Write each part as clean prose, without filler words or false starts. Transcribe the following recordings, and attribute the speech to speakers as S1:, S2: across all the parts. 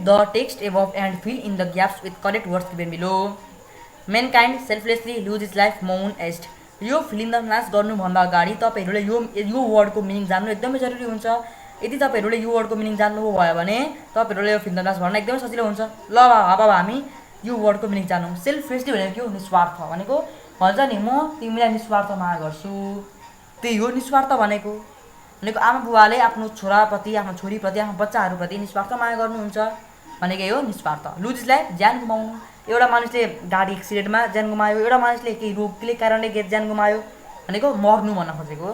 S1: The text above and fill in the gaps with correct words given below. Mankind selflessly lose his life मौन एस्ट। यो film the match गर्नुभन्दा अगाडि तपाईँहरूले यो वर्डको मिनिङ जान्नु एकदमै जरुरी हुन्छ। यदि तपाईँहरूले यो वर्डको मिनिङ जान्नुभयो भने तपाईँहरूले यो फिल्म द म्याच भन्न एकदमै सजिलो हुन्छ। ल अब हामी यो वर्डको मिनिङ जान्नु। सेल्फलेसली भनेको के हो? निस्वार्थ भनेको भन्छ नि म तिमीलाई निस्वार्थ माया गर्छु, त्यही हो निस्वार्थ भनेको। आमा बुवाले आफ्नो छोराप्रति, आफ्नो छोरीप्रति, आफ्नो बच्चाहरूप्रति निस्वार्थ माया गर्नुहुन्छ भनेकै हो निस्वार्थ। लुज इज लाइफ ज्यान गुमाउनु। एउटा मानिसले गाडी एक्सिडेन्टमा ज्यान गुमायो, एउटा मानिसले केही रोगले कारणले ज्यान गुमायो भनेको मर्नु भन्न खोजेको।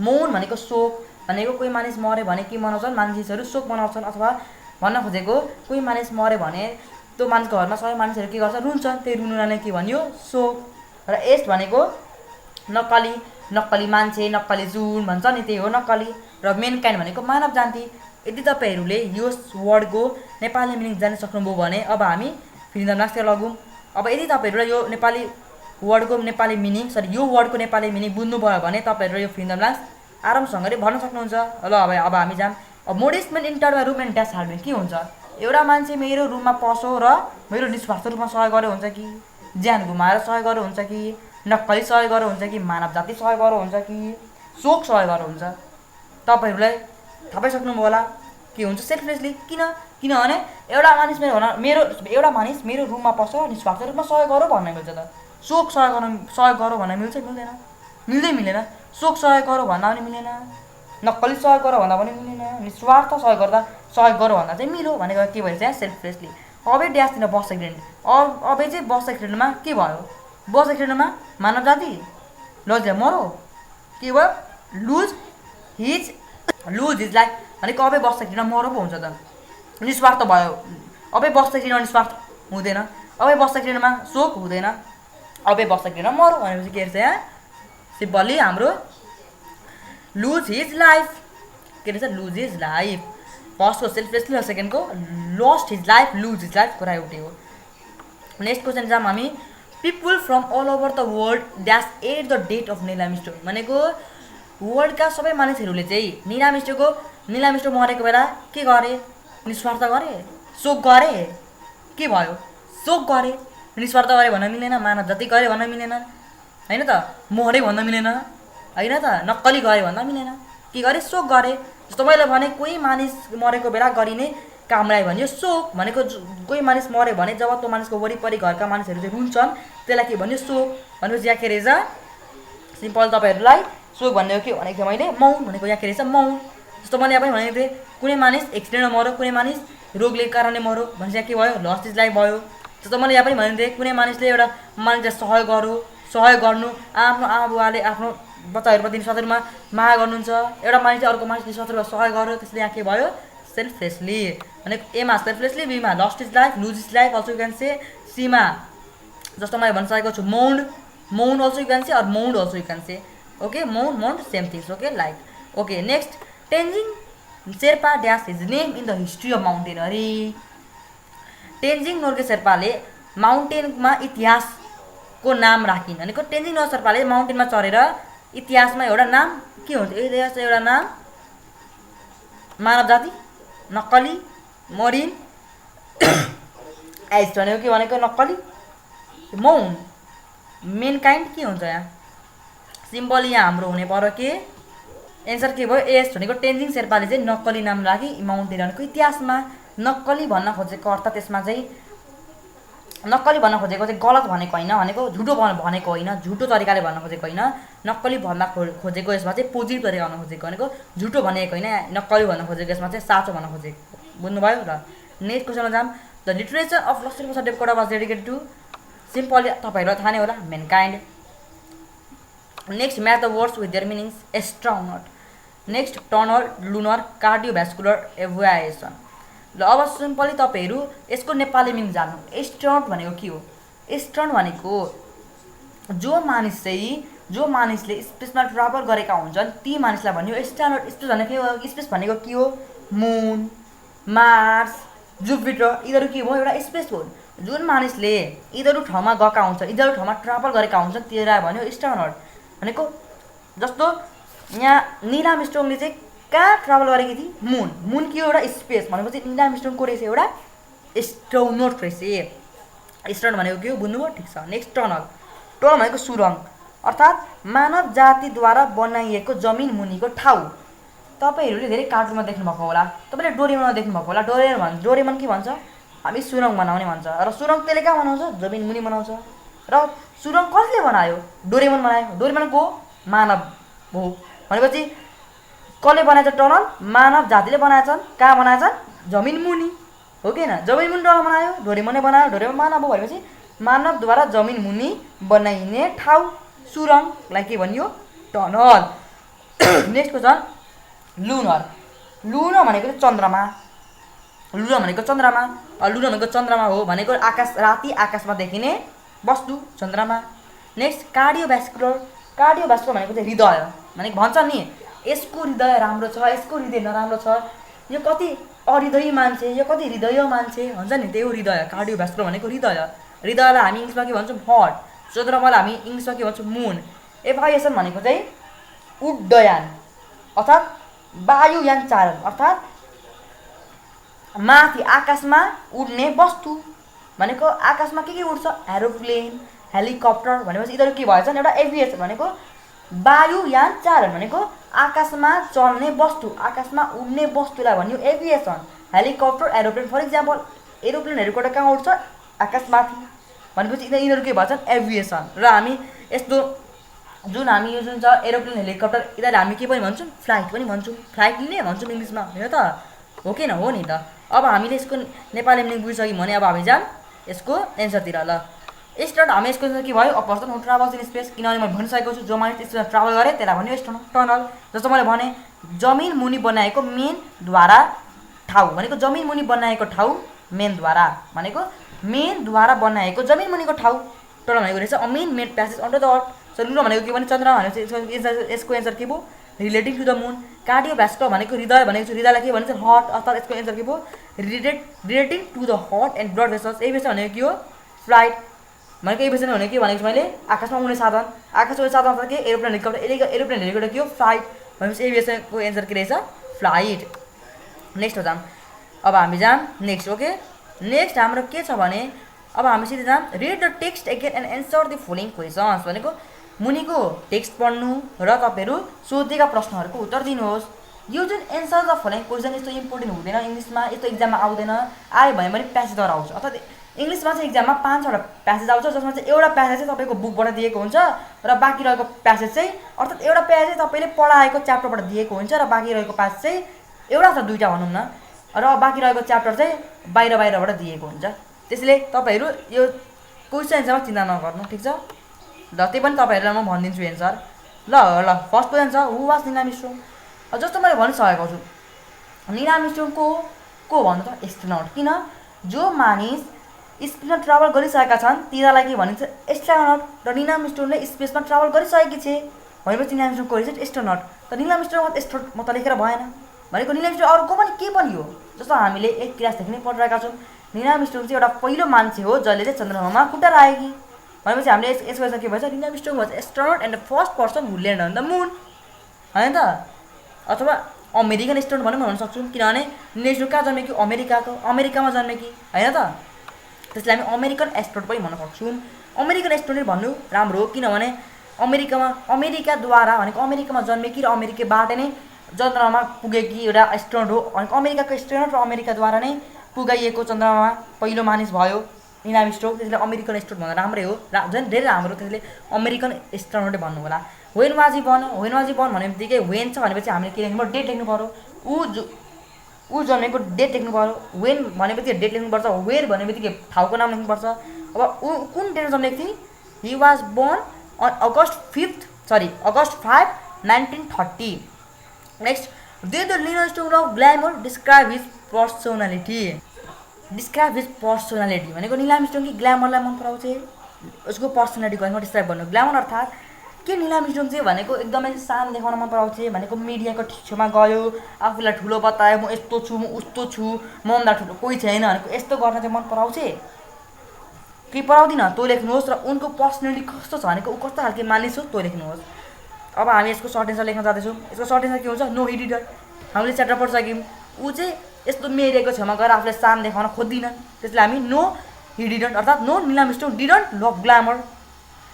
S1: मौन भनेको शोक भनेको कोही मानिस मऱ्यो भने के मनाउँछन् मानिसहरू? शोक मनाउँछन्। अथवा भन्न खोजेको कोही मानिस मऱ्यो भने त्यो मानिसको घरमा सबै मानिसहरू के गर्छन्? रुन्छन्। त्यही रुनु नै के भन्यो? शोक। र एस्ट भनेको नक्कली, नक्कली मान्छे, नक्कली जुन भन्छ नि त्यही हो नक्कली। र मेनकाइन्ड भनेको मानव जाति। यदि तपाईँहरूले यो वर्डको नेपाली मिनिङ जान्न सक्नुभयो भने अब हामी फिल्म द म्याचतिर लगौँ। अब यदि तपाईँहरूलाई यो नेपाली वर्डको नेपाली मिनिङ यो वर्डको नेपाली मिनिङ बुझ्नुभयो भने तपाईँहरू यो फिल्म द म्याच आरामसँगले भन्न सक्नुहुन्छ। ल अब हामी जाऊँ। अब modest men enter my room and dash hard के हुन्छ? एउटा मान्छे मेरो रुममा पसो र मेरो निस्वार्थ रूपमा सहयोग गरेर हुन्छ कि ज्यान गुमाएर सहयोग गरेर हुन्छ कि नक्कली सहयोग गरेर हुन्छ कि मानव जाति सहयोग गरेर हुन्छ कि शोक सहयोग गरेर हुन्छ? तपाईँहरूलाई थाहा पाइसक्नुभयो होला के हुन्छ सेल्फलेसली। किनभने एउटा मानिस एउटा मानिस मेरो रुममा पस्छ निस्वार्थ रूपमा सहयोग गरौँ भन्न मिल्छ त। शोक सहयोग गरौँ भन्न मिल्छ? मिल्दैन, मिल्दैन। शोक सहयोग गरौँ भन्दा पनि मिलेन, नक्कली सहयोग गरौँ भन्दा पनि मिलेन, निस्वार्थ सहयोग गरौँ भन्दा चाहिँ मिलो भनेको के भइन्छ यहाँ? सेल्फलेसली। अबै ड्यास दिन बस एक्सिडेन्ट। अबै चाहिँ बस एक्सिडेन्टमा के भयो? बस एक्सिडेन्टमा मानव जाति लज्जा मरो के भयो? लुज इज लाइफ भनेको अबै बस एक्सिडेन्टमा मरो पो हुन्छ त। निस्वार्थ भयो। अबै बस एक्सिडेन्टमा निस्वार्थ हुँदैन, अबै बस एक्सिडेन्टमा शोक हुँदैन, अबै बस एक्सिडेन्टमा मरो भनेपछि के रहेछ यहाँ? सिम्पली हाम्रो लुज हिज लाइफ के रहेछ? Lose his life. फर्स्टको सेल्फलेसली र सेकेन्डको lost his life, lose his life कुरा एउटै हो। नेक्स्ट क्वेसन जाऊँ हामी। People from all over the world dash at the date of नीलामिष्टो भनेको वर्ल्डका सबै मानिसहरूले चाहिँ नीलामिष्टो मरेको बेला के गरे? निस्वार्थ गरे, शोक गरे। के भयो? शोक गरे, निस्वार्थ गरे भन्न मिलेन, मानव जाति गरे भन्न मिलेन, होइन त? मरे भन्न मिलेन, होइन त? नक्कली गरे भन्न मिलेन, के गरे? शोक गरे। जस्तो मैले भने कोही मानिस मरेको बेला गरिने कामलाई भन्यो शोक भनेको। कोही मानिस मऱ्यो भने जब त्यो मानिसको वरिपरि घरका मानिसहरू चाहिँ रुन्छन् त्यसलाई के भन्यो? शोक भनेपछि यहाँ के रहेछ? सिम्पल तपाईँहरूलाई शोक भनेको के भनेको थिएँ मैले? मौन भनेको यहाँ के रहेछ? मौन। जस्तो मैले यहाँ पनि भनेको थिएँ कुनै मानिस एक्सिडेन्टमा मऱ्यो, कुनै मानिस रोगले कारणले मऱ्यो भनेपछि यहाँ के भयो? लस्ट इज लाइफ भयो। जस्तो मैले यहाँ पनि भनेको थिएँ कुनै मानिसले एउटा मानिसलाई सहयोग गर्नु, आफ्नो आमा बुवाले आफ्नो बच्चाहरूप्रति निस्वार्थ रूपमा माया गर्नुहुन्छ, एउटा मानिसले अर्को मानिसले निस्वार्थ रूपमा सहयोग गर्यो, त्यसले यहाँ के भयो? सेल्फलेसली भनेको एमा सेल्फलेसली, बीमा lost his life, lose his life also you can say, सीमा जस्तो मैले भनिसकेको छु मौन also you can say, or मौन also you can say. Okay, मौन same things. Okay, like. Okay, next Tenzing Sherpa dash his name in the history of mountaineering. Tenzing Norgay शेर्पाले माउन्टेनमा इतिहासको नाम राखिन् भनेको तेन्जिङ नोर्गे शेर्पाले माउन्टेनमा चढेर इतिहासमा एउटा नाम के हुन्छ? इतिहास एउटा नाम मानव जाति, नक्कली, मरिन एस्ट भनेको के भनेको? नक्कली, मौन। मेनकाइन्ड के हुन्छ यहाँ? सिम्पली यहाँ हाम्रो हुने पर्यो के? एन्सर के भयो? एस्ट भनेको तेन्जिङ शेर्पाले चाहिँ नक्कली नाम राखी माउन्टेनरको इतिहासमा। नक्कली भन्न खोजेको अर्थ त्यसमा चाहिँ नक्कली भन्न खोजेको चाहिँ गलत भनेको होइन, भनेको झुटो भनेको होइन, झुटो तरिकाले भन्न खोजेको होइन। नक्कली भन्न खोजेको यसमा चाहिँ पोजिटिभ तरिका भन्न खोजेको भनेको झुटो भनेको होइन, नक्कली भन्न खोजेको यसमा चाहिँ साँचो भन्न खोजेको। बुझ्नुभयो र? नेक्स्ट क्वेसनमा जाऊँ। The literature of Laxmiprasad Devkota was dedicated to, simply तपाईँहरूलाई थाहा नै होला, mankind. Next match the words with their meanings. Astronaut, next tunnel, lunar, cardiovascular aviation. ल अब सिम्पली तपाईँहरू यसको नेपाली मिनिङ जान्नु। एस्ट्रोनट भनेको के हो? एस्ट्रोनट भनेको जो मानिसले स्पेसमा ट्राभल गरेका हुन्छन् ती मानिसलाई भन्यो एस्ट्रोनट। स्पेस भनेको के हो? स्पेस भनेको के हो? मुन, मार्स, जुपिटर यिनीहरू के हो? एउटा स्पेस हो। जुन मानिसले यिनीहरू ठाउँमा गएका हुन्छन्, यिनीहरू ठाउँमा ट्राभल गरेका हुन्छन् त्यसलाई भन्यो एस्ट्रोनट भनेको। जस्तो यहाँ नील आर्मस्ट्रङले चाहिँ कहाँ ट्राभल गरेकी थिए? मुन के हो? एउटा स्पेस भनेपछि नील आर्मस्ट्रङ को रहेछ? एउटा एस्ट्रोनोट रहेछ। एस्ट्रोनोट भनेको के हो बुझ्नुभयो? ठिक छ। Next tunnel. टनल भनेको सुरङ अर्थात् मानव जातिद्वारा बनाइएको जमिन मुनिको ठाउँ। तपाईँहरूले धेरै कार्टुनमा देख्नुभएको होला, तपाईँले डोरेमनमा देख्नुभएको होला। डोरेमन के भन्छ? हामी सुरङ बनाउने भन्छ। र सुरङ त्यसले कहाँ बनाउँछ? जमिन मुनि बनाउँछ। र सुरङ कसले बनायो? डोरेमन बनायो। डोरेमन को? मानव हो। भनेपछि कसले बनाएछ टनल? मानव जातिले बनाएछन्। कहाँ बनाएछन्? जमिन मुनि, हो कि होइन? जमिन मुनि टनल बनायो, डोरेमनले बनायो। डोरेमन मानव हो भनेपछि मानवद्वारा जमिन मुनि बनाइने ठाउँ सुरङलाई के भनियो? टनल। नेक्स्टको छ लुनर। लुनर भनेको चाहिँ चन्द्रमा। लुनर भनेको चन्द्रमा। लुनर भनेको चन्द्रमा हो भनेको आकाश, राति आकाशमा देखिने वस्तु चन्द्रमा। नेक्स्ट कार्डियोभ्यास्कुलर। कार्डियोभ्यास्कुलर भनेको चाहिँ हृदय भनेको भन्छ नि यसको हृदय राम्रो छ, यसको हृदय नराम्रो छ, यो कति अहृदयी मान्छे, यो कति हृदय मान्छे भन्छ नि, त्यही हो हृदय। कार्डियोभ्यास्कुलर भनेको हृदय। हृदयलाई हामी इङ्ग्लिसमा के भन्छौँ? हार्ट। चन्द्रमालाई हामी इङ्ग्लिसमा के भन्छौँ? मुन। एभाइएसन भनेको चाहिँ उड्डयन अर्थात् वायुयान चालन अर्थात् माथि आकाशमा उड्ने वस्तु भनेको आकाशमा के उड्छ? एरोप्लेन, हेलिकप्टर भनेपछि यिनीहरू के भएछन्? एउटा एभिएसन भनेको वायुयान चालन भनेको आकाशमा चल्ने वस्तु, आकाशमा उड्ने वस्तुलाई भन्यो aviation. Helicopter, aeroplane. For example एरोप्लेनहरूबाट कहाँ उड्छ? आकाशमाथि। भनेपछि यिनीहरू के भन्छन्? एभिएसन। र हामी यस्तो जुन हामी यो जुन छ एरोप्लेन, हेलिकप्टर यिनीहरूलाई हामी के पनि भन्छौँ? फ्लाइट पनि भन्छौँ। फ्लाइट नै भन्छौँ इङ्ग्लिसमा, होइन त? हो कि हो नि त? अब हामीले यसको नेपाली मिनिङ बुझिसक्यौँ भने अब हामी जाऊँ यसको एन्सरतिर। ल स्टार्ट। हामी यसको एन्सर के भयो? A person who travels in space. किनभने मैले भनिसकेको छु जो मानिस स्पेसमा ट्राभल गरे त्यसलाई भन्यो एस्ट्रोनट। टनल जस्तो मैले भने जमिन मुनि बनाएको मेनद्वारा ठाउँ भनेको जमिन मुनि बनाएको ठाउँ मेनद्वारा भनेको मेनद्वारा बनाएको जमिन मुनिको ठाउँ टनल भनेको रहेछ a man made passage under the earth. So lunar भनेको के भने चन्द्रमा भनेपछि यसको एन्सर के भयो? Relating to the moon. Cardiovascular भनेको हृदय भनेको छु, हृदयलाई के भन्छ? हार्ट अर्थात् यसको एन्सर के भयो? Relating to the heart and blood vessels. Aviation भनेको के हो? फ्लाइट भनेको एभिएसन भनेको के भनेको छु मैले? आकाशमा उड्ने साधन। आकाशमा उड्ने साधन अर्थात् के? Aeroplane, helicopter. एरोप्लेन, हेलिकप्टर के हो? फ्लाइट भनेपछि एभिएसनको एन्सर के रहेछ? फ्लाइट। नेक्स्ट हो जाऊँ। अब हामी जाऊँ नेक्स्ट। ओके, नेक्स्ट हाम्रो के छ भने अब हामी सिधै जाऊँ read the text again and answer the following questions भनेको मुनिको टेक्स्ट पढ्नु र तपाईँहरू सोधेका प्रश्नहरूको उत्तर दिनुहोस्। यो जुन एन्सर द फलोइङ क्वेसन यस्तो इम्पोर्टेन्ट हुँदैन इङ्ग्लिसमा, यस्तो इक्जाममा आउँदैन। आयो भने पनि प्यासेजद्वारा आउँछ अर्थात् इङ्ग्लिसमा चाहिँ इक्जाममा 5वटा प्यासेज आउँछ जसमा चाहिँ एउटा प्यासेज चाहिँ तपाईँको बुकबाट दिएको हुन्छ र बाँकी रहेको प्यासेज चाहिँ अर्थात् एउटा प्यासेज चाहिँ तपाईँले पढाएको च्याप्टरबाट दिएको हुन्छ र बाँकी रहेको प्यासेज चाहिँ एउटा अथवा दुईवटा भनौँ न, र बाँकी रहेको च्याप्टर चाहिँ बाहिरबाट दिएको हुन्छ। त्यसैले तपाईँहरू यो क्वेसन एन्सरमा चिन्ता नगर्नु, ठिक छ? ल त्यही पनि तपाईँहरूलाई म भनिदिन्छु एन्सर। ल ल फर्स्ट क्वेसन छ हु वाज नील आर्मस्ट्रङ। जस्तो मैले भनिसकेको छु नील आर्मस्ट्रङ को भन्नु त? एस्ट्रोनट। किन? जो मानिस स्पेसमा ट्राभल गरिसकेका छन् तिनीहरूलाई के भनिन्छ? एस्ट्रोनट। र नील आर्मस्ट्रङले स्पेसमा ट्राभल गरिसकेकी छे भनेपछि नील आर्मस्ट्रङ को रहेछ? एस्ट्रोनट। त नील आर्मस्ट्रङ एस्ट्रोनट म त लेखेर भएन भनेको नील आर्मस्ट्रङ अरूको पनि के पनि हो। जस्तो हामीले एक क्लासदेखि नै पढिरहेका छौँ नील आर्मस्ट्रङ चाहिँ एउटा पहिलो मान्छे हो जसले चाहिँ चन्द्रमामा खुट्टा राखेकी भनेपछि हामीले यसको एन्सर के भन्छ? Neil Armstrong was astronaut and the first person who land on the moon, होइन त? अथवा अमेरिकन एस्ट्रोनट भनौँ भन्न सक्छौँ किनभने नील आर्मस्ट्रङ कहाँ जन्मेकी? अमेरिकामा जन्मेकी, होइन त? त्यसलाई हामी अमेरिकन एस्ट्रोनट पनि भन्न सक्छौँ। अमेरिकन एस्ट्रोनट भन्नु राम्रो हो किनभने अमेरिकाद्वारा भनेको अमेरिकामा जन्मेकी र अमेरिकाबाट नै चन्द्रमामा पुगेकी एउटा एस्ट्रोनट हो भनेको अमेरिकाको एस्ट्रोनट र अमेरिकाद्वारा नै पुगाइएको चन्द्रमामा पहिलो मानिस भयो नील आर्मस्ट्रङ। त्यसले अमेरिकन एस्ट्रोनट भन्दा राम्रै हो, झन् धेरै राम्रो। त्यसले अमेरिकन एस्ट्रोनटै भन्नु होला। वेन वाज ही बर्न भन्ने बित्तिकै वेन छ भनेपछि हामीले के लेख्नु पऱ्यो? डेट लेख्नु पऱ्यो। ऊ जन्मेको डेट लेख्नु पऱ्यो। वेन भने बित्तिकै डेट लेख्नुपर्छ। वेयर भने बित्तिकै ठाउँको नाम लेख्नुपर्छ। अब ऊ कुन डेटमा जन्मेको थियो? He was born on August 5, 1930। Next they the Neil Armstrong of glamour describe his personality. Describe his personality भनेको नील आर्मस्ट्रङ कि ग्ल्यामरलाई मन पराउँछ उसको पर्सनालिटी भनेको डिस्क्राइब गर्नु। ग्ल्यामर अर्थात् के? नील आर्मस्ट्रङ चाहिँ भनेको एकदमै सान देखाउन मन पराउँछ भनेको मिडियाको छेउमा गयो आफूलाई ठुलो बतायो, म यस्तो छु, म उस्तो छु, मभन्दा ठुलो कोही छैन भनेको यस्तो गर्न चाहिँ मन पराउँछ कि पराउँदिन? त्यो लेख्नुहोस्। र उनको पर्सनालिटी कस्तो छ भनेको ऊ कस्तो खालको मानिस हो त्यो लेख्नुहोस्। अब हामी यसको सर्ट एन्सर लेख्न जाँदैछौँ। यसको सर्ट एन्सर के हुन्छ? No he didn't. हामीले च्याप्टर पढिसक्यौँ। ऊ चाहिँ यस्तो मेरेको छेउमा गएर आफूलाई शान देखाउन खोज्दिनँ, त्यसले हामी नो हि डिडन्ट अर्थात् no Neil Armstrong didn't love glamour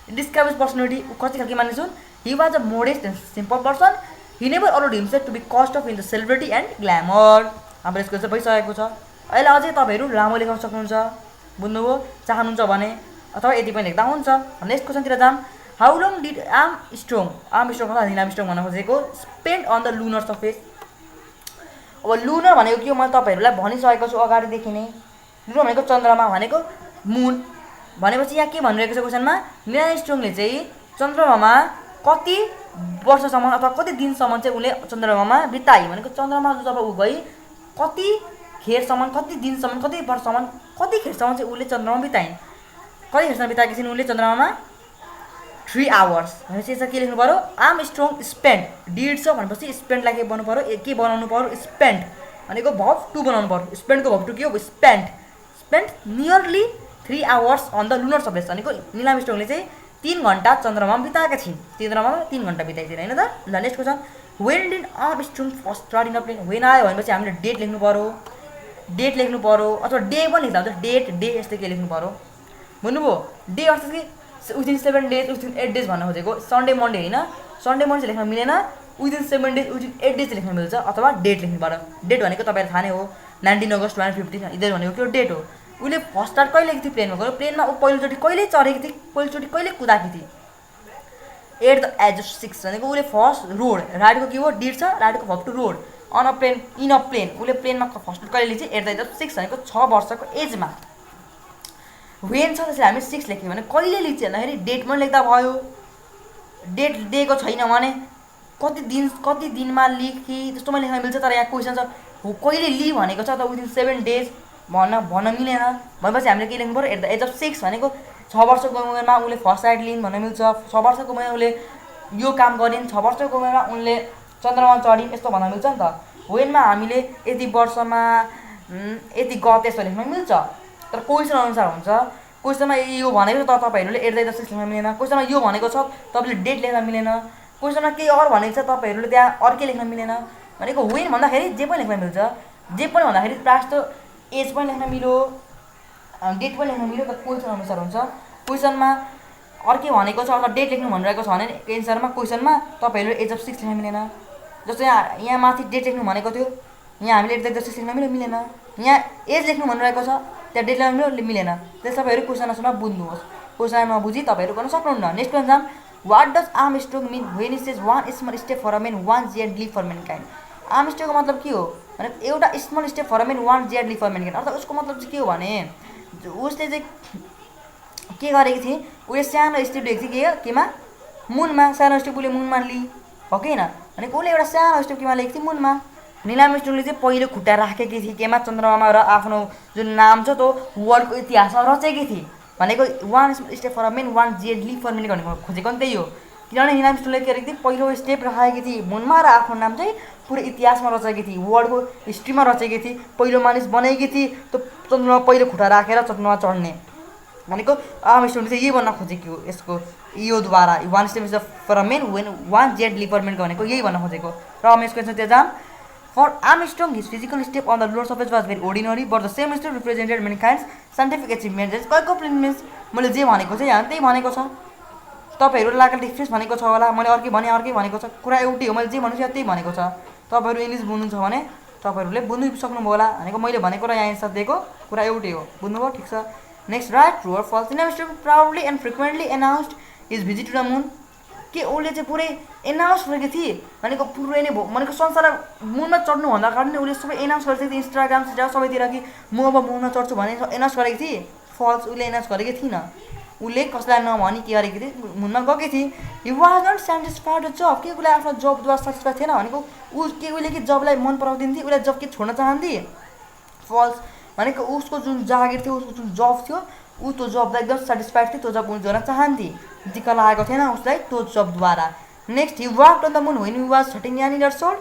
S1: describes personality. कति खालको मानिस हुन्? He was a modest and simple person, he never allowed himself to be cast off in the celebrity and glamour. हाम्रो यसको चाहिँ भइसकेको छ। अहिले अझै तपाईँहरू लामो लेख्न सक्नुहुन्छ, बुझ्नुभयो? चाहनुहुन्छ भने अथवा यति पनि लेख्दा हुन्छ। नेक्स्ट क्वेसनतिर जाम। हाउ लङ डिड आर्मस्ट्रङ अथवा नील आर्मस्ट्रङ भन्न खोजेको spend on the lunar surface. अब लुनर भनेको के हो मैले तपाईँहरूलाई भनिसकेको छु अगाडिदेखि नै। लुनर भनेको चन्द्रमा भनेको मुन भनेपछि यहाँ के भनिरहेको छ क्वेसनमा, नील आर्मस्ट्रङले चाहिँ चन्द्रमामा कति वर्षसम्म अथवा कति दिनसम्म चाहिँ उसले चन्द्रमामा बिताए भनेको चन्द्रमा जब ऊ गई कति खेरसम्म, कति दिनसम्म, कति वर्षसम्म, कति खेरसम्म चाहिँ उसले चन्द्रमा बिताइन्। कति खेरसम्म बिताएकी छिन् उसले चन्द्रमामा? 3 आवर्स। भनेपछि यसमा के लेख्नु पऱ्यो? आर्मस्ट्रङ स्पेन्ड डिड छ भनेपछि स्पेन्डलाई के बनाउनु पऱ्यो? के बनाउनु पऱ्यो? स्पेन्ड भनेको भर्ब टु बनाउनु पऱ्यो। स्पेन्डको भर्ब टु के हो? Spend nearly 3 hours on the lunar surface भनेको नील आर्मस्ट्रङले चाहिँ 3 घन्टा चन्द्रमामा बिताएका छिन्। चन्द्रमामा 3 घन्टा बिताइदिन् होइन त। ल next question, when did Armstrong first start in a plane. When आयो भनेपछि हामीले डेट लेख्नु पऱ्यो, डेट लेख्नु पऱ्यो अथवा डे पनि लेख्दा हुन्छ। डेट डे यस्तै के लेख्नु पऱ्यो, बुझ्नुभयो? डे अर्थात् कि विदिन 7 डेज विदिन 8 डेज भन्न खोजेको। सन्डे मन्डे होइन, सन्डे मन्डे लेख्न मिलेन, विदिन 7 डेज विदिन 8 डेज लेख्न मिल्छ अथवा डेट लेख्नु पऱ्यो। डेट भनेको तपाईँलाई थाहा नै हो 19 अगस्त 2015 यिनीहरू भनेको के डेट हो। उसले फर्स्ट स्टार्ट कहिले लेखेको थियो प्लेनमा गयो, प्लेनमा ऊ पहिलोचोटि कहिले चढेकी थिए, पहिलोचोटि कहिले कुदाएकी थिए? एट द एज अफ 6 भनेको उसले फर्स्ट रोड राइडको के हो? डिड छ, राइडको verb to rode on a plane in a plane उसले प्लेनमा फर्स्ट कहिले लेख्छ? एट द एज अफ 6 भनेको 6 वर्षको एजमा। वेन छ त्यसले हामी 6 लेख्यौँ भने कहिले लेख्छ भन्दाखेरि डेट पनि लेख्दा भयो। डेट दिएको छैन भने कति दिनमा लेखी त्यस्तोमा लेख्न मिल्छ। तर यहाँ क्वेसन छ कहिले लि भनेको छ त विदिन 7 डेज भन्न मिलेन भनेपछि हामीले के लेख्नु पऱ्यो? एट द एज अफ 6 भनेको 6 वर्षको उमेरमा उसले फर्स्ट राइड लिइन् भन्न मिल्छ। 6 वर्षको उमेरमा उसले यो काम गरिन्, 6 वर्षको उमेरमा उनले चन्द्रमा चढिन् यस्तो भन्न मिल्छ नि त। वेनमा हामीले यति वर्षमा यति गते यस्तो लेख्न मिल्छ। तर क्वेसन अनुसार हुन्छ। क्वेसनमा यो भनेको त तपाईँहरूले एट द एज अफ 6 लेख्न मिलेन। क्वेसनमा यो भनेको छ तपाईँले डेट लेख्न मिलेन। क्वेसनमा केही अरू भनेको छ तपाईँहरूले त्यहाँ अर्कै लेख्न मिलेन। भनेको वेन भन्दाखेरि जे पनि लेख्न मिल्छ। जे पनि भन्दाखेरि प्रायः जस्तो एज पनि लेख्न मिल्यो, डेट पनि लेख्न मिल्यो। तर क्वेसन अनुसार हुन्छ। क्वेसनमा अर्कै भनेको छ अथवा डेट लेख्नु भनिरहेको छ भने एन्सरमा क्वेसनमा तपाईँहरूले एज अफ 6 लेख्न मिलेन। जस्तो यहाँ माथि डेट लेख्नु भनेको थियो, यहाँ हामीले एट द एज अफ 6 लेख्न मिलेन। यहाँ एज लेख्नु भनिरहेको छ, त्यहाँ डेट लेख्न मिलेन। त्यसै तपाईँहरू क्वेसन अनुसारमा बुझ्नुहोस्। क्वेसन नबुझी तपाईँहरू गर्न सक्नुहुन्न। नेक्स्ट क्वेसन जाम। What does Armstrong mean when he says one small step for a man one giant leap for mankind. आर्मस्ट्रङको मतलब के हो भने एउटा small step for a man one giant leap for mankind. अर्थात् उसको मतलब चाहिँ के हो भने उसले चाहिँ के गरेकी थिए? उसले सानो स्टेप लिएको थियो केमा? मुनमा। सानो स्टेप उसले मुनमा लि हो कि होइन? भनेको उसले एउटा सानो स्टेप केमा लिएको थियो? मुनमा। नील आर्मस्ट्रङले चाहिँ पहिलो खुट्टा राखेकी थिए केमा? चन्द्रमामा। र आफ्नो जुन नाम छ त्यो वर्ल्डको इतिहासमा रचेकी थिए। भनेको one step for a man one giant leap for man भनेको खोजेको नि त्यही हो। किनभने नील आर्मस्ट्रङले के गरेकी थिए? पहिलो स्टेप राखेकी थिए मुनमा र आफ्नो नाम चाहिँ पुरै इतिहासमा रचेकी थिए, वर्ल्डको हिस्ट्रीमा रचेकी थिए। पहिलो मानिस बनेकी थिए त्यो चन्द्रमा पहिलो खुट्टा राखेर चन्द्रमा चढ्ने। भनेको आर्मस्ट्रङले चाहिँ यही भन्न खोजेको हो यसको योद्वारा। One step for a man when one giant leap for man भनेको यही भन्न खोजेको। र हम यसको एन्सर त्यो जाम। For Armstrong, his physical step on the lunar surface was very ordinary, but the same step represented mankind's scientific achievements. Means मैले जे भनेको छ यहाँ त्यही भनेको छ। तपाईँहरू लाग्ने डिफ्रेन्स भनेको छ होला, मैले अर्कै भनेको छ। कुरा एउटै हो, मैले जे भनेको छु त्यही भनेको छ। तपाईँहरू इङ्ग्लिस बुझ्नुहुन्छ भने तपाईँहरूले बुझ्नु सक्नुभयो होला। भनेको मैले भनेको र यहाँ एन्सर दिएको कुरा एउटै हो। बुझ्नुभयो? ठिक छ। Next, right true or false. Armstrong proudly and frequently announced his visit to the moon. के उसले चाहिँ पुरै एनाउन्स गरेकी थिए भनेको पुरै नै भनेको संसार मुनमा चढ्नुभन्दा अगाडि नै उसले सबै एनाउन्स गरेको थियो इन्स्टाग्राम सबैतिर कि म अब मुनमा चढ्छु भने एनाउन्स गरेकी थिए। फल्स, उसले एनाउन्स गरेकी थिएन। उसले कसलाई नभनी के गरेकी थिए? मुनमा गएकी थिए। He was not satisfied with job. के उसले आफ्नो जबद्वारा सेटिस्फाइड थिएन भनेको उसले कि जबलाई मन पराउँदिन्थे, उसले जब के छोड्न चाहन्थे? फल्स भनेको उसको जुन जागिर थियो, उसको जुन जब थियो ऊ त्यो जबलाई एकदम सेटिस्फाइड थियो, त्यो जब उनी गर्न चाहन्थे। दिक्क लागेको थिएन उसलाई त्यो जबद्वारा। Next, he walked on the moon when he was 39 years old.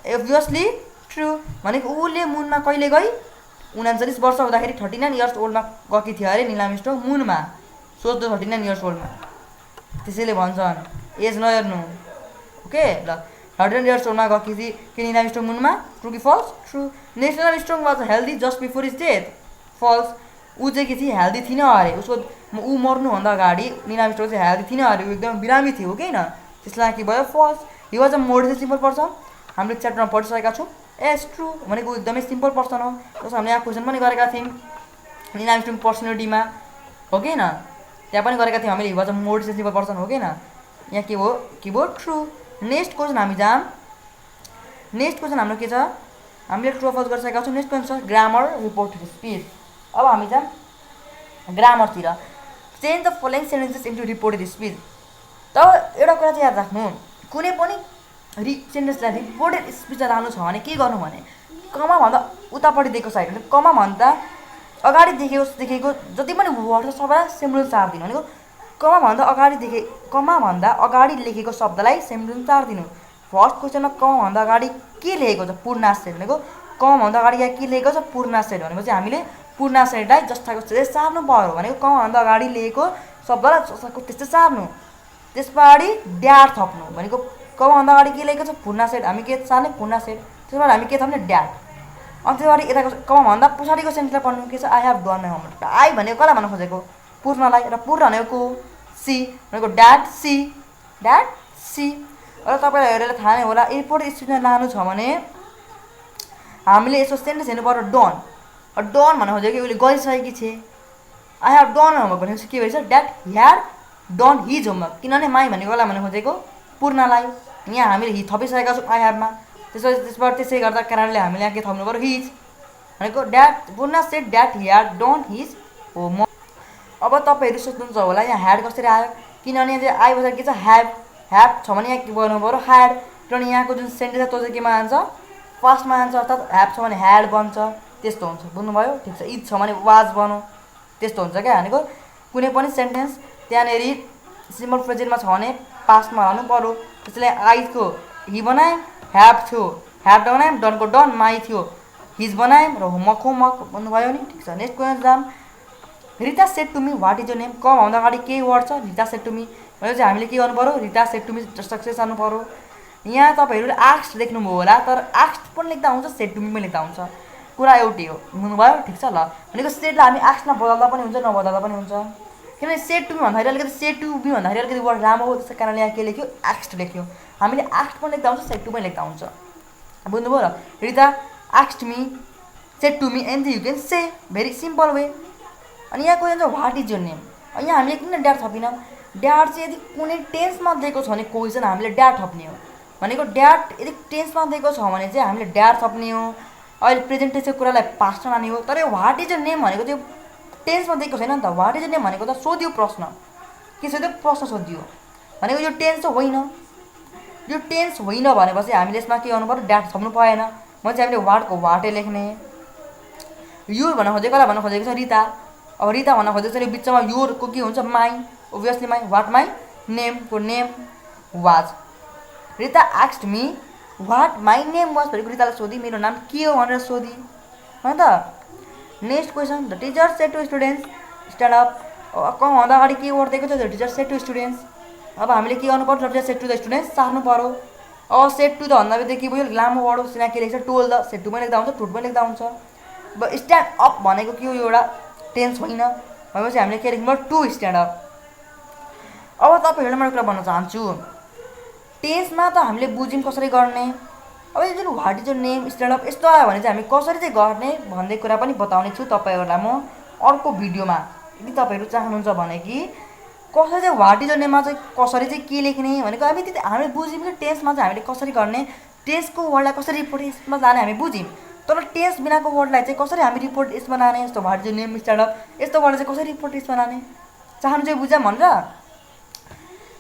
S1: obviously true भनेको उसले मुनमा कहिले गई? 39 वर्ष हुँदाखेरि 39 इयर्स ओल्डमा गएकी थियो अरे नील आर्मस्ट्रङ मुनमा। सोध्नु 39 इयर्स ओल्डमा। त्यसैले भन्छन् एज नहेर्नु। ओके ल। 100 years ओल्डमा गएकी थिए कि नील आर्मस्ट्रङ मुनमा? ट्रु कि false? True. Next Neil Armstrong was healthy just before his death? False. ऊ चाहिँ के थियो? हेल्दी थिएन अरे। उसको ऊ मर्नुभन्दा अगाडि नील आर्मस्ट्रङ चाहिँ हेल्दी थिएन अरे, ऊ एकदम बिरामी थियो हो कि होइन? त्यसलाई के भयो? False. He was a moderately simple person? हामीले च्याप्टरमा पढिसकेका छौँ। एस ट्रु भनेको एकदमै सिम्पल पर्सन हो। जस्तो हामीले यहाँ क्वेसन पनि गरेका थियौँ नील आर्मस्ट्रङ पर्सनालिटीमा हो कि होइन? त्यहाँ पनि गरेका थियौँ हामीले he was a moderately simple person हो कि होइन? यहाँ के भयो? ट्रु। नेक्स्ट क्वेसन हामी जाम। नेक्स्ट क्वेसन हाम्रो के छ? हामीले ट्रु फल्स गरिसकेका छौँ। नेक्स्ट क्वेसन छ ग्रामर रिपोर्टेड स्पिच। अब हामी जाम ग्रामरतिर। Change the following sentences into reported speech. तब एउटा कुरा चाहिँ याद राख्नु, कुनै पनि सेन्टेन्सलाई रिपोर्टेड स्पिचमा लानु छ भने के गर्नु भने कमाभन्दा उतापट्टि दिएको साइड भने कमाभन्दा अगाडि देखेको जति पनि वर्ड छ सबैलाई सेम्ब्लुन चार दिनु भनेको कमाभन्दा अगाडि लेखेको शब्दलाई सेम्ब्लुन चार दिनु। फर्स्ट क्वेसनमा कमाभन्दा अगाडि के लेखेको छ? पूर्णाक्षर भनेको कमाभन्दा अगाडि यहाँ के लेखेको छ? पूर्णाक्षर भनेको चाहिँ हामीले पूर्णाक्षरलाई जस्ताको त्यस्तै सार्नु पर्यो भनेको कमाभन्दा अगाडि लेखेको शब्दलाई जस्ताको त्यस्तै सार्नु। त्यस पछाडि ड्याड थप्नु भनेको कमाभन्दा अगाडि के लेखेको छ? पूर्णाक्षर, हामी के सार्ने? पूर्णाक्षर। त्यसबाट हामी के थप्ने? ड्याड। अनि त्यसबाट यताको कमाभन्दा पछाडिको सेन्टेन्सलाई पढ्नु के छ? I have done my homework. I भनेको कसलाई भन्न खोजेको? पूर्णलाई। र पूर्ण भनेको सी भनेको ड्याड सी। र तपाईँलाई हेरेर थाहा नै होला रिपोर्टेड स्पिचमा लानु छ भने हामीले यसको सेन्टेन्स हेर्नु पर्यो डन। डन भन्न खोजेको उसले गरिसकेकी छे। आई हेभ डन होमवर्क भनेपछि के भएछ? Dad had done his homework. किनभने माई भनेको कसलाई भन्न खोजेको? पूर्णलाई। यहाँ हामीले हि थपिसकेका छौँ आई हेभमा। त्यसबाट त्यसै गर्दा कारणले हामीले यहाँ के थप्नु पर्यो? हिज भनेको ड्याड। पूर्ण shed dad had done his homework. अब तपाईँहरू सोच्नुहुन्छ होला यहाँ ह्याड कसरी आयो? किनभने चाहिँ आई बजार के छ? ह्याभ छ भने यहाँ के गर्नु पऱ्यो? ह्याड। किनभने यहाँको जुन सेन्टेन्स छ त्यो चाहिँ केमा जान्छ? पास्टमा जान्छ। अर्थात् ह्याभ छ भने ह्याड बन्छ, त्यस्तो हुन्छ। बुझ्नुभयो? ठिक छ। इज छ भने वाज बनो, त्यस्तो हुन्छ क्या। भनेको कुनै पनि सेन्टेन्स त्यहाँनिर सिम्पल प्रेजेन्टमा छ भने पास्टमा हाल्नु पऱ्यो। त्यसैले आइको हि बनायौँ, ह्याभ थियो ह्याभ बनायौँ, डनको डन, माई थियो हिज बनायौँ, र होमवर्क। बुझ्नुभयो नि? ठिक छ। नेक्स्ट क्वेसन जाम। Rita said to me what is your name? कमाभन्दा अगाडि केही वर्ड छ? रिता सेड टु मी भनेपछि हामीले के गर्नु पऱ्यो? Rita said to me success जानु पऱ्यो। यहाँ तपाईँहरूले आक्स्ट लेख्नुभयो होला, तर आक्स्ट पनि लेख्दा हुन्छ, सेड टु मी पनि लेख्दा हुन्छ, कुरा एउटै हो। बुझ्नुभयो? ठिक छ। ल भनेको सेडलाई हामी आक्स्टमा बदल्दा पनि हुन्छ, नबदल्दा पनि हुन्छ। किनभने सेड टु मी भन्दाखेरि अलिकति सेड टु बी भन्दाखेरि अलिकति वर्ड राम्रो हो, त्यसै कारणले यहाँ के लेख्यो? आक्स्ट लेख्यो। हामीले आक्स्ट पनि लेख्दा हुन्छ, सेड टु पनि लेख्दा हुन्छ। बुझ्नुभयो र? रिता आक्स्ट me, said to me, and you can say very simple way. अनि यहाँ क्वेसन छ वाट इज योर नेम? यहाँ हामीले किन ड्याड थपिनँ? ड्याड चाहिँ यदि कुनै टेन्समा दिएको छ भने क्वेसन हामीले ड्याड थप्ने हो भनेको ड्याड यदि टेन्समा दिएको छ भने चाहिँ हामीले ड्याड थप्ने हो। अहिले प्रेजेन्ट टेन्सको कुरालाई पास्टमा लाने हो। तर यो वाट इज योर नेम भनेको चाहिँ टेन्समा दिएको छैन नि त। वाट इज योर नेम भनेको त सोध्यो प्रश्न। के सोध्यो? प्रश्न सोधियो भनेको यो टेन्स त होइन। यो टेन्स होइन भनेपछि हामीले यसमा के गर्नु पर्यो? ड्याड थप्नु पाएन। म चाहिँ हामीले वाटको वाटै लेख्ने। यो भन्न खोजेको कसलाई भन्न खोजेको छ? रिता। अब रिता भन्न खोजेको छ बिचमा योरको के हुन्छ? My. Obviously my. What my नेमको name was. Rita asked me what my name was भनेको रितालाई सोधी मेरो नाम के हो भनेर सोधी हो नि त। Next question. The teacher said to students stand up. कमभन्दा अगाडि के वर्ड दिएको छ? The teacher said to students. अब हामीले के गर्नु पर्छ? The teacher said to the students सार्नु पऱ्यो। अब सेड टु द भन्दा बित्तिकै के भयो? लामो वर्ड हो। सिना के लेख्छ? टोल द। सेड टु पनि लेख्दा हुन्छ, टुट पनि लेख्दा हुन्छ। अब स्ट्यान्ड अप भनेको के हो? एउटा टेन्स होइन भनेपछि हामीले के लेख्नु पर्यो? To stand up. अब तपाईँहरूलाई मैले कुरा भन्न चाहन्छु, टेन्समा त हामीले बुझ्यौँ कसरी गर्ने। अब यो जुन what is your name stand up यस्तो आयो भने चाहिँ हामी कसरी चाहिँ गर्ने भन्ने कुरा पनि बताउने छु तपाईँहरूलाई म अर्को भिडियोमा। यदि तपाईँहरू चाहनुहुन्छ भने कि कसरी चाहिँ वाट इज योर नेममा चाहिँ कसरी चाहिँ के लेख्ने भनेको हामीले बुझ्यौँ कि टेन्समा चाहिँ हामीले कसरी गर्ने, टेन्सको वर्डलाई कसरी रिपोर्ट यसमा लाने हामी बुझ्यौँ। तर टेन्स बिनाको वर्डलाई चाहिँ कसरी हामी रिपोर्ट यसमा लाने, यस्तो what is your name stand up यस्तो वर्ड चाहिँ कसरी रिपोर्ट यसमा लाने चाहनु चाहिँ बुझ्यौँ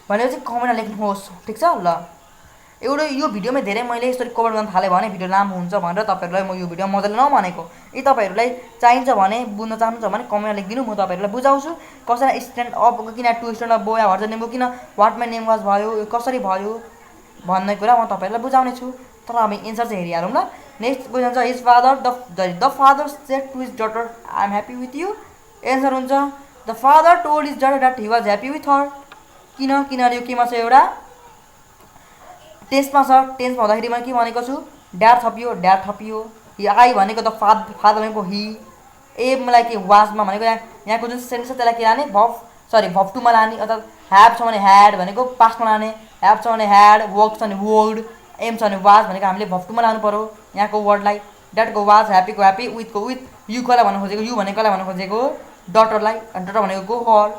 S1: भनेर चाहिँ कमेन्टमा लेख्नुहोस्। ठिक छ। ल एउटा यो भिडियोमा धेरै मैले यसरी कभर गर्न थालेँ भने भिडियो लामो हुन्छ भनेर तपाईँहरूलाई म यो भिडियो मजाले नभनेको। यदि तपाईँहरूलाई चाहिन्छ भने बुझ्न चाहनुहुन्छ भने कमेन्टमा लेखिदिनु, म तपाईँहरूलाई बुझाउँछु कसरी स्ट्यान्ड अप किन टु स्ट्यान्ड अप भयो या वाट इज नेम किन वाट माई नेम वाज भयो, यो कसरी भयो भन्ने कुरा म तपाईँहरूलाई बुझाउने छु। तर हामी एन्सर चाहिँ हेरिहालौँ ल। नेक्स्ट क्वेसन छ his father the father said to his daughter I am happy with you. Answer हुन्छ the father told his daughter that he was happy with her. किनभने यो केमा छ? एउटा टेन्समा छ, टेन्समा हुँदाखेरि मैले के भनेको छु, ड्याड थपियो, ड्याड थपियो। आई भनेको त फादर भनेको हि। मलाई के वाजमा भनेको यहाँको जुन सेन्टेन्स छ त्यसलाई के लाने, भर्ब टुमा लाने, अर्थात् ह्याभ छ भने ह्याड भनेको पास्टमा लाने, ह्याभ छ भने ह्याड, वर्क छ भने वर्ड, एम छ भने वाज भनेको हामीले भर्ब टुमा लानु पऱ्यो यहाँको वर्डलाई। ड्याडको वाज, ह्याप्पीको ह्याप्पी, विथको विथ, यु कसलाई भन्नु खोजेको, यु भनेको कसलाई भन्नु खोजेको, डटरलाई, अनि डटर भनेको गो हर।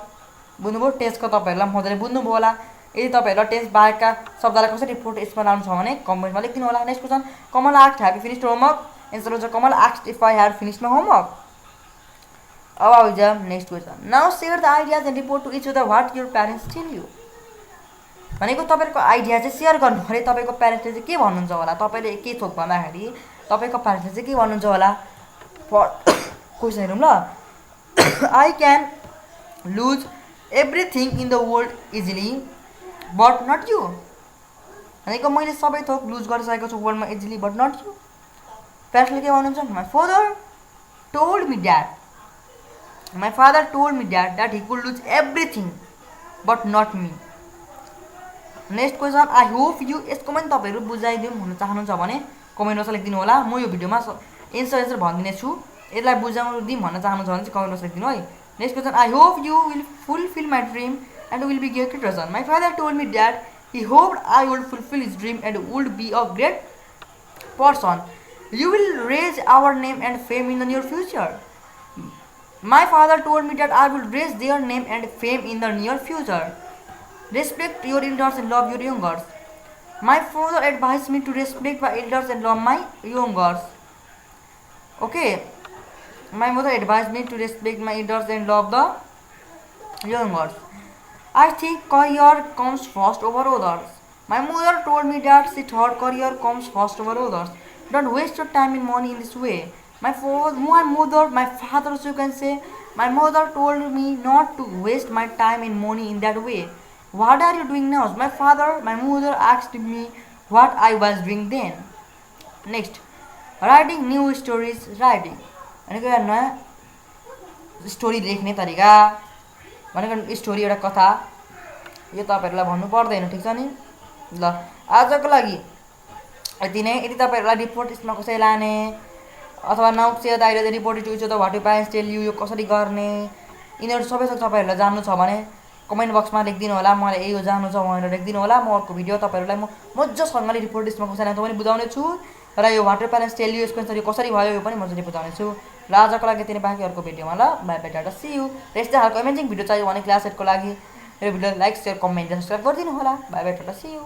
S1: बुझ्नुभयो? टेन्सको तपाईँहरूलाई मजाले बुझ्नुभयो होला। यदि तपाईँहरूलाई टेन्स बाहेकका शब्दलाई कसरी रिपोर्ट यसमा लानु छ भने कमेन्टमा लेखिदिनु होला। Next question, Kamal asked have you finished homework? Answer हुन्छ Kamal asked if I had finished my homework. अब आउँछ next question, now share the ideas and report to each other what your parents tell you. भनेको तपाईँको idea चाहिँ share गर्नु पऱ्यो, तपाईँको प्यारेन्ट्सले चाहिँ के भन्नुहुन्छ होला, तपाईँले के थोक भन्दाखेरि तपाईँको प्यारेन्ट्सले चाहिँ के भन्नुहुन्छ होला। क्वेसन हेरौँ ल। I can lose everything in the world easily but not you. भनेको मैले सबै थोक लुज गरिसकेको छु वर्ल्डमा इजिली बट नट यु। प्यारेन्ट्सले के भन्नुहुन्छ, my father told me dad that he could lose everything but not me. Next question, I hope you. यसको पनि तपाईँहरू बुझाइदिउँ भन्न चाहनुहुन्छ भने कमेन्ट बक्समा लेखिदिनु होला। म यो भिडियोमा एन्सर भनिदिनेछु, यसलाई बुझाउनु भन्न चाहनुहुन्छ भने चाहिँ कमेन्ट बक्समा लेखिदिनु है। Next question, I hope you will fulfil my dream and will be great person. My father told me that he hoped I would fulfil his dream and would be a great person. You will raise our name and fame in the near future. My father told me that I will raise their name and fame in the near future. Respect your elders and love your youngers. My father advised me to respect my elders and love my youngers. Okay. My mother advised me to respect my elders and love the youngers. I think career comes first over others. My mother told me that she thought career comes first over others. Don't waste your time and money in this way. My father, so you can say, my mother told me not to waste my time and money in that way. What are you doing now? My mother asked me what I was doing then. Next, writing new stories. Writing भनेको एउटा नयाँ story लेख्ने तरिका, भनेको story एउटा कथा, यो तपाईँहरूलाई भन्नु पर्दैन, ठिक छ नि। ल आजको लागि यति नै। यदि तपाईँहरूलाई रिपोर्ट यसमा कसरी लाने अथवा now share the idea report to each other what you parents tell you, यो कसरी गर्ने, यिनीहरू सबै तपाईँहरूलाई जान्नु छ भने कमेन्ट बक्समा लेखिदिनु होला। मलाई यो जान्नु छ भनेर लेखिदिनु होला। म अर्को भिडियो तपाईँहरूलाई म मजासँगले रिपोर्ट यसमा कसरी पनि बुझाउने छु, र यो what you parents tell you यसको एन्सर कसरी भयो यो पनि मजाले बुझाउने छु। र आजको लागि यति नै, बाँकी अर्को भिडियोमा ल। Bye bye, ta-ta, see you. र यस्तै खालको अमेजिङ भिडियो चाहियो भने क्लास 8को लागि यो video like, share, comment, subscribe गरिदिनु होला। Bye bye, ta-ta, see you.